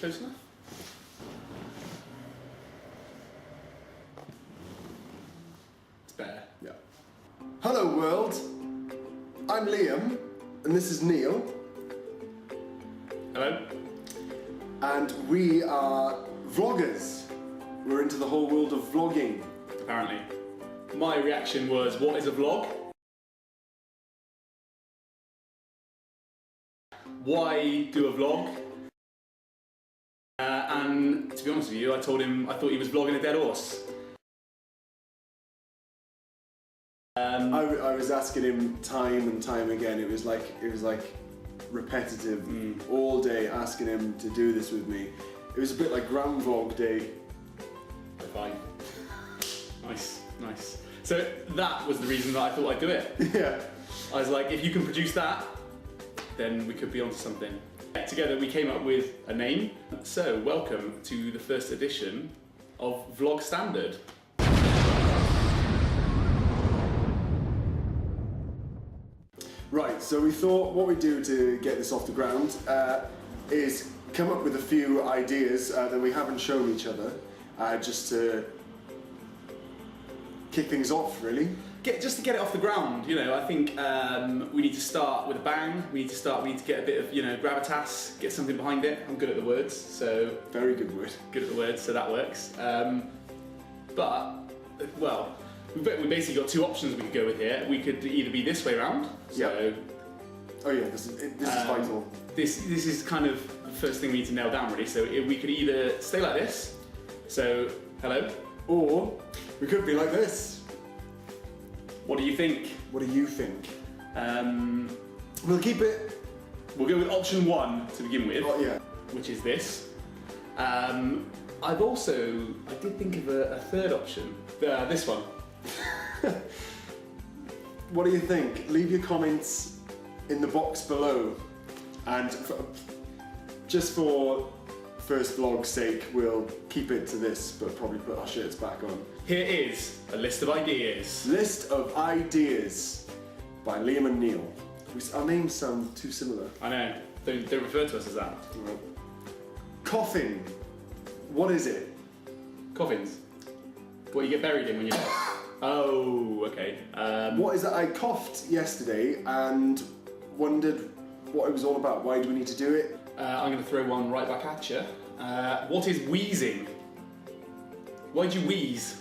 close enough? It's better. Yeah. Hello world, I'm Liam, and this is Neil. Hello? And we are vloggers. We're into the whole world of vlogging. Apparently. My reaction was, what is a vlog? Why do a vlog? And to be honest with you, I told him I thought he was vlogging a dead horse. I was asking him time and time again. It was like repetitive all day, asking him to do this with me. It was a bit like Grand Vlog Day. Fine. Nice, nice. So that was the reason that I thought I'd do it. Yeah. I was like, if you can produce that, then we could be onto something. Together we came up with a name. So welcome to the first edition of Vlog Standard. Right, so we thought what we'd do to get this off the ground is come up with a few ideas that we haven't shown each other, just to kick things off, really. Just to get it off the ground, you know, I think we need to start with a bang. We need to get a bit of, you know, gravitas, get something behind it. I'm good at the words, so... Very good word. Good at the words, so that works. But, well, we basically got two options we could go with here. We could either be this way around, so... Yep. Oh yeah, this is vital. This is kind of the first thing we need to nail down, really. So we could either stay like this, so, hello. Or we could be like this. What do you think? What do you think? We'll keep it... We'll go with option one to begin with. Oh yeah. Which is this. I did think of a third option. This one. What do you think? Leave your comments in the box below. And just for first vlog's sake, we'll keep it to this, but probably put our shirts back on. Here is a list of ideas. List of ideas by Liam and Neil. Our names sound too similar. I know. Don't refer to us as that. Right. Coffin. What is it? Coffins. What you get buried in when you're dead. Oh, okay. What is it? I coughed yesterday and wondered what it was all about. Why do we need to do it? I'm going to throw one right back at you. What is wheezing? Why'd you wheeze?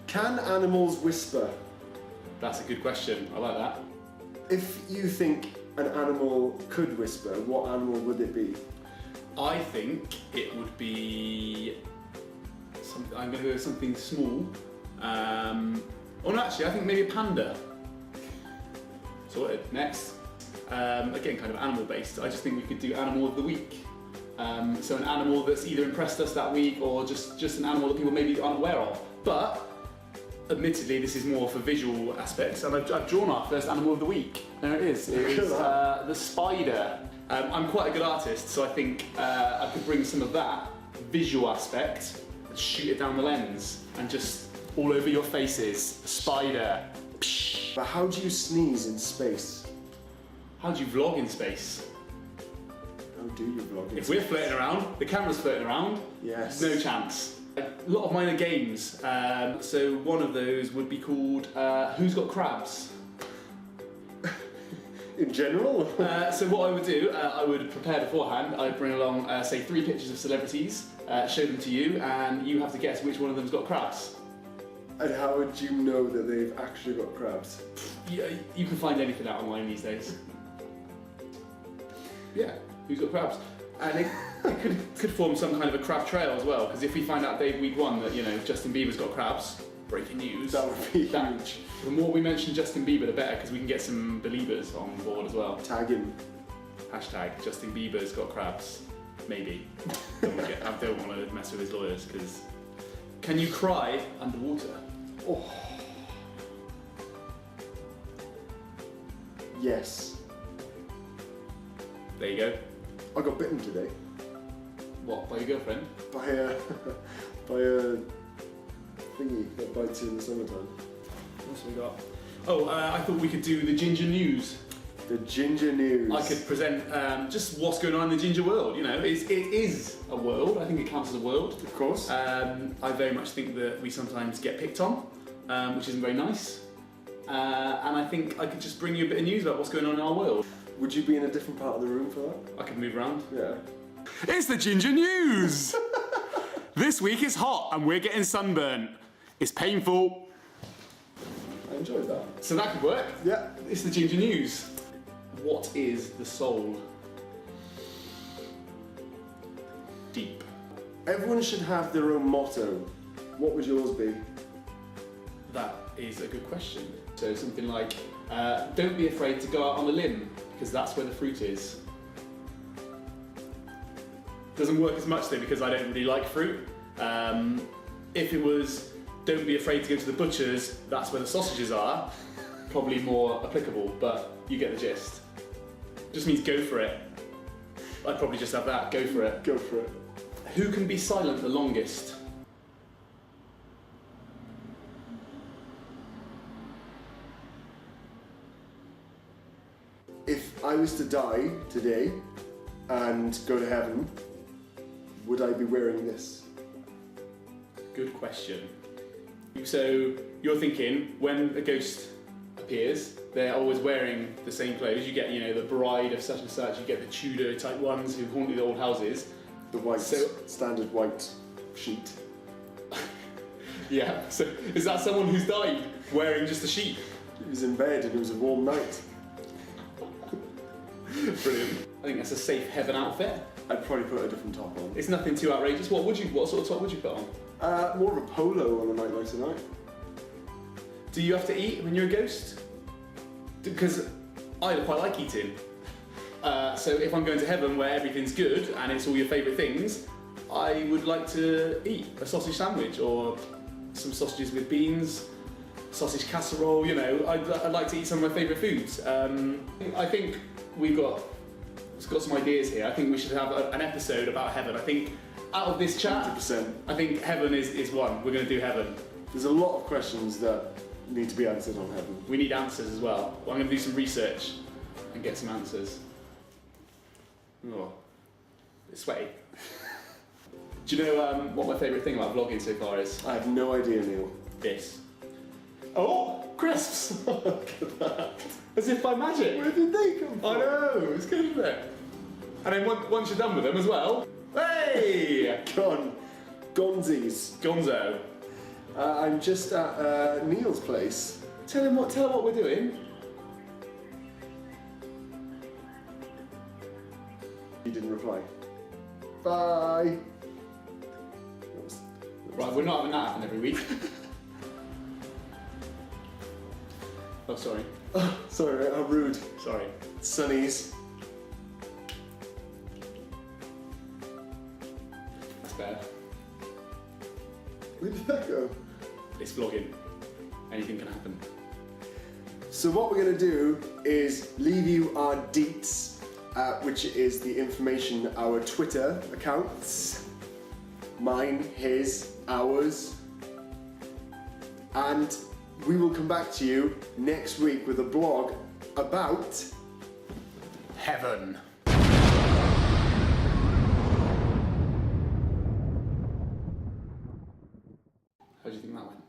Can animals whisper? That's a good question. I like that. If you think an animal could whisper, what animal would it be? I think it would be something. I'm going to go with something small. Oh no, actually, I think maybe a panda. Sorted. Next. Again, kind of animal-based. I just think we could do animal of the week. So an animal that's either impressed us that week or just an animal that people maybe aren't aware of. But admittedly, this is more for visual aspects, and I've drawn our first animal of the week. There it is. It is the spider. I'm quite a good artist, so I think I could bring some of that visual aspect and shoot it down the lens and just all over your faces. Spider. But how do you sneeze in space? How do you vlog in space? How do you vlog in If space? we're flirting around, the camera's flirting around, yes. no chance. A lot of mine are games, so one of those would be called Who's Got Crabs? In general? So what I would do, I would prepare beforehand. I'd bring along, say, 3 pictures of celebrities, show them to you, and you have to guess which one of them's got crabs. And how would you know that they've actually got crabs? You can find anything out online these days. Yeah, who's got crabs? And it could form some kind of a crab trail as well, because if we find out week 1 that, you know, Justin Bieber's got crabs, breaking news. That would be huge. The more we mention Justin Bieber, the better, because we can get some believers on board as well. Tag him. Hashtag Justin Bieber's got crabs. Maybe. I don't want to mess with his lawyers, because... Can you cry underwater? Oh. Yes. There you go. I got bitten today. What, by your girlfriend? By a thingy that bites you in the summertime. What's we got? Oh, I thought we could do the ginger news. The ginger news. I could present just what's going on in the ginger world. You know, it is a world. I think it counts as a world. Of course. I very much think that we sometimes get picked on, which isn't very nice. And I think I could just bring you a bit of news about what's going on in our world. Would you be in a different part of the room for that? I could move around. Yeah. It's the ginger news! This week it's hot and we're getting sunburnt. It's painful. I enjoyed that. So that could work. Yeah. It's the ginger news. What is the soul? Deep. Everyone should have their own motto. What would yours be? That is a good question. So something like, don't be afraid to go out on a limb, because that's where the fruit is. Doesn't work as much though, because I don't really like fruit. If it was, don't be afraid to go to the butcher's, that's where the sausages are, probably more applicable, but you get the gist. Just means go for it. I'd probably just have that, go for it. Go for it. Who can be silent the longest? If I was to die today and go to heaven, would I be wearing this? Good question. So you're thinking when a ghost appears, they're always wearing the same clothes. You get, you know, the bride of such and such. You get the Tudor type ones who haunt the old houses. The white, standard white sheet. Yeah. So is that someone who's died wearing just a sheet? He was in bed and it was a warm night. Brilliant. I think that's a safe heaven outfit. I'd probably put a different top on. It's nothing too outrageous. What sort of top would you put on? More of a polo on a night like tonight. Do you have to eat when you're a ghost? Because I quite like eating. So if I'm going to heaven where everything's good and it's all your favourite things, I would like to eat a sausage sandwich or some sausages with beans, sausage casserole, you know. I'd like to eat some of my favourite foods. I think we've got some ideas here. I think we should have an episode about heaven. I think out of this chat, 100%. I think heaven is one. We're going to do heaven. There's a lot of questions that need to be answered on heaven. We need answers as well. I'm going to do some research and get some answers. Oh, it's sweaty. Do you know what my favourite thing about vlogging so far is? I have no idea, Neil. This. Oh, crisps! Look at that. As if by magic. Where did they come from? I know, it's good, isn't it? And then once you're done with them as well, hey! Gonzies. Gonzo. I'm just at Neil's place. Tell him what we're doing. He didn't reply. Bye. Right, we're not having that happen every week. Oh, sorry. Oh, sorry, how rude. Sorry. Sunnies. That's better. Where did that go? It's vlogging. Anything can happen. So what we're going to do is leave you our deets, which is the information, our Twitter accounts. Mine, his, ours. And we will come back to you next week with a blog about heaven. How do you think that went?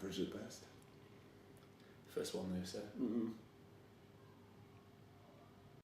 average at best. First one though, so.